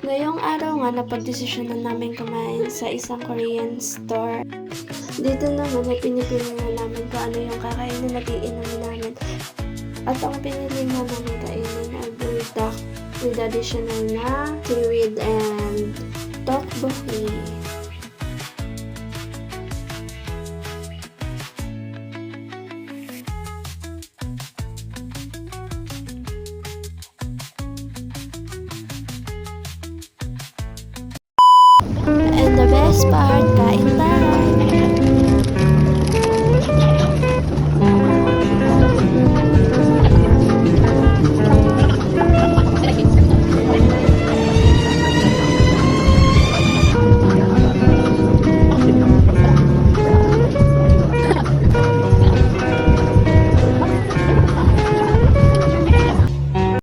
Ngayong araw nga napagdesisyonan namin kumain sa isang Korean store. Dito naman ay pinipili na namin kung ano yung kakainin at iinumin namin. At ang pinili nga namin kainin ay buldak with additional na seaweed and tteokbokki. And the best part,